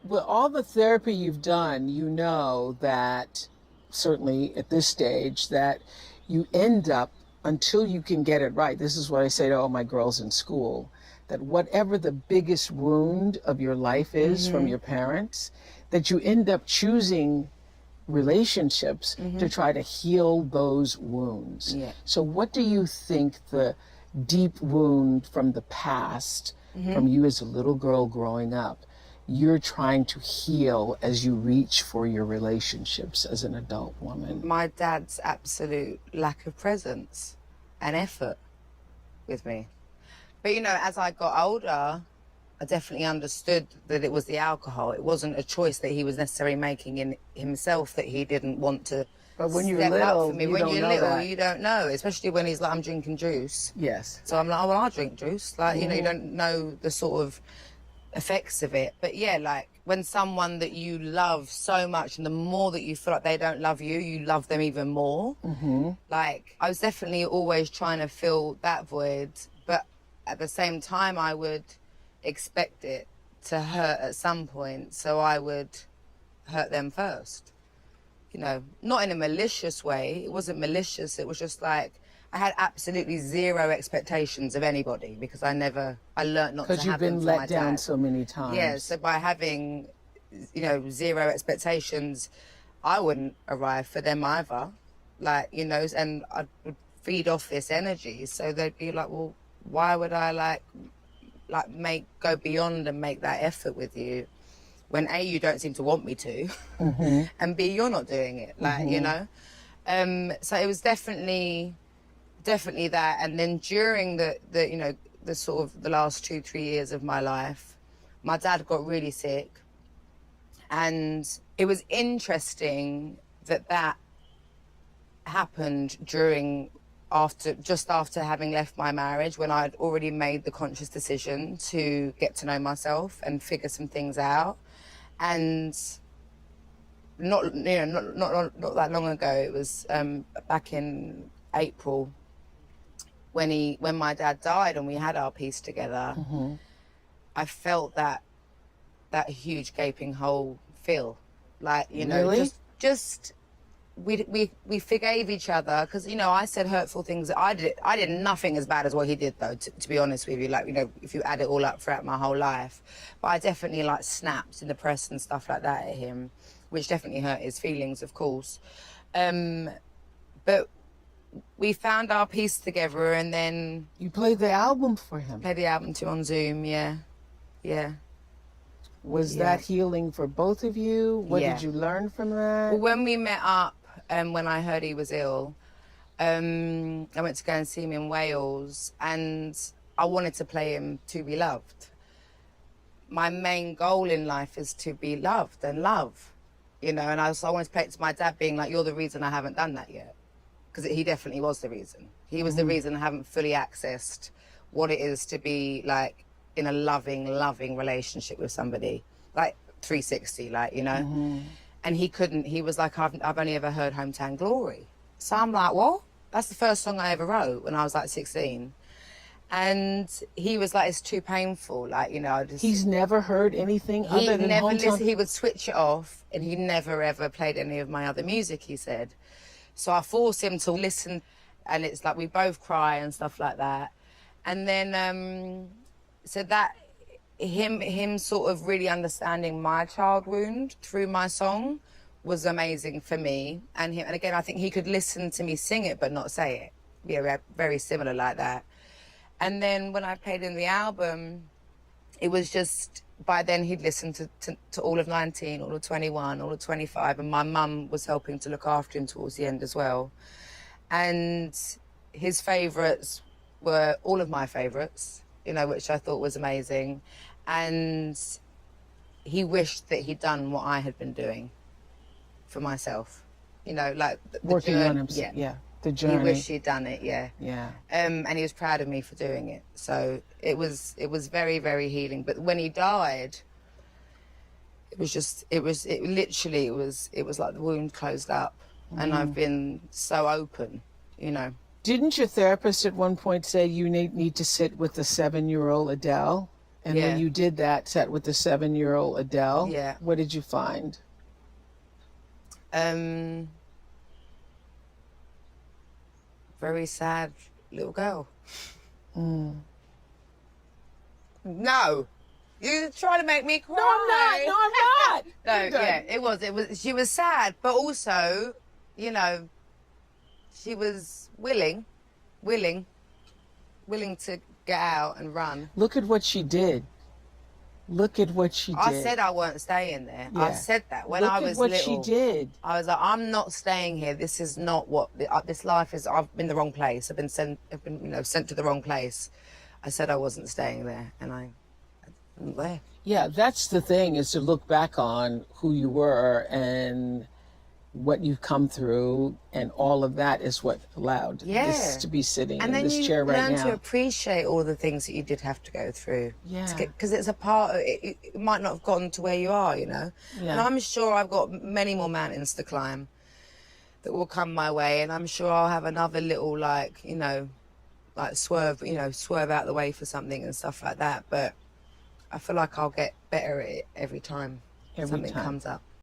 with all the therapy you've done, you know that certainly at this stage that you end up until you can get it right. This is what I say to all my girls in school, that whatever the biggest wound of your life is from your parents, that you end up choosing relationships to try to heal those wounds. Yeah. So what do you think the deep wound from the past, from you as a little girl growing up, you're trying to heal as you reach for your relationships as an adult woman? My dad's absolute lack of presence and effort with me. But, you know, as I got older, I definitely understood that it was the alcohol. It wasn't a choice that he was necessarily making in himself, that he didn't want to But when you're step little, up for me. you When don't you're know little, that. you don't know, especially when he's like, I'm drinking juice. Yes. So I'm like, oh, well, I'll drink juice. Like, you know, you don't know the sort of effects of it. But yeah, like when someone that you love so much, and the more that you feel like they don't love you, you love them even more. Like, I was definitely always trying to fill that void, but at the same time, I would expect it to hurt at some point, so I would hurt them first. You know, not in a malicious way. It wasn't malicious. It was just like, I had absolutely zero expectations of anybody, because I learned not to Because you've have them been for my let down dad. so many times. Yeah, so by having, you know, zero expectations, I wouldn't arrive for them either. Like, you know, and I would feed off this energy. So they'd be like, well, why would I go beyond and make that effort with you when A, you don't seem to want me to, and B, you're not doing it, like, you know? So it was definitely that. And then during the you know, the sort of the last 2-3 years of my life, my dad got really sick, and it was interesting that happened just after having left my marriage, when I'd already made the conscious decision to get to know myself and figure some things out. And not that long ago, it was back in April, when my dad died and we had our peace together. I felt that huge gaping hole fill, like, you know, Really? just we forgave each other, because, you know, I said hurtful things. I did nothing as bad as what he did, though, to be honest with you. Like, you know, if you add it all up throughout my whole life, but I definitely like snapped in the press and stuff like that at him, which definitely hurt his feelings, of course. But we found our peace together, and then You played the album for him. played the album too on Zoom. Yeah. Was Yeah. that healing for both of you? What Yeah. did you learn from that? Well, when we met up, when I heard he was ill, I went to go and see him in Wales, and I wanted to play him To Be Loved. My main goal in life is to be loved and love, you know, and I wanted to play it to my dad, being like, you're the reason I haven't done that yet. Because he definitely was the reason. He was the reason I haven't fully accessed what it is to be, like, in a loving relationship with somebody, like 360, like, you know. And he couldn't. He was like, I've only ever heard Hometown Glory. So I'm like, what? That's the first song I ever wrote when I was like 16. And he was like, it's too painful, like, you know. He's never heard anything He other than never Hometown? listened. He would switch it off, and he never ever played any of my other music, he said. So I forced him to listen, and it's like we both cry and stuff like that. And then, so that him sort of really understanding my child wound through my song was amazing for me. And again, I think he could listen to me sing it but not say it. Yeah, very similar like that. And then when I played in the album, it was just, by then he'd listened to all of 19, all of 21, all of 25, and my mum was helping to look after him towards the end as well. And his favourites were all of my favourites, you know, which I thought was amazing. And he wished that he'd done what I had been doing for myself, you know, like the Working journey. on himself, yeah. The journey. He wished he'd done it, yeah. Yeah. And he was proud of me for doing it. So it was very, very healing. But when he died, it was like the wound closed up. And I've been so open, you know. Didn't your therapist at one point say you need to sit with the 7-year-old Adele? And when you did that set with the 7-year-old Adele, what did you find? Very sad little girl. No, you're trying to make me cry. No, I'm not. No, I'm not. No, yeah, it was. She was sad, but also, you know, she was willing to get out and run. Look at what she did. Look at what she did. I said I weren't staying there. Yeah. I said that when I was little. Look at what she did. I was like, I'm not staying here. This is not what this life is. I've been in the wrong place. I've been sent to the wrong place. I said I wasn't staying there, and I'm there. Yeah, that's the thing, is to look back on who you were and what you've come through, and all of that is what allowed this to be sitting in this chair right now. And then you learn to appreciate all the things that you did have to go through. Yeah. Because it's a part of it. It might not have gotten to where you are, you know. Yeah. And I'm sure I've got many more mountains to climb that will come my way, and I'm sure I'll have another little, like, you know, like swerve out the way for something and stuff like that. But I feel like I'll get better at it every time something comes up.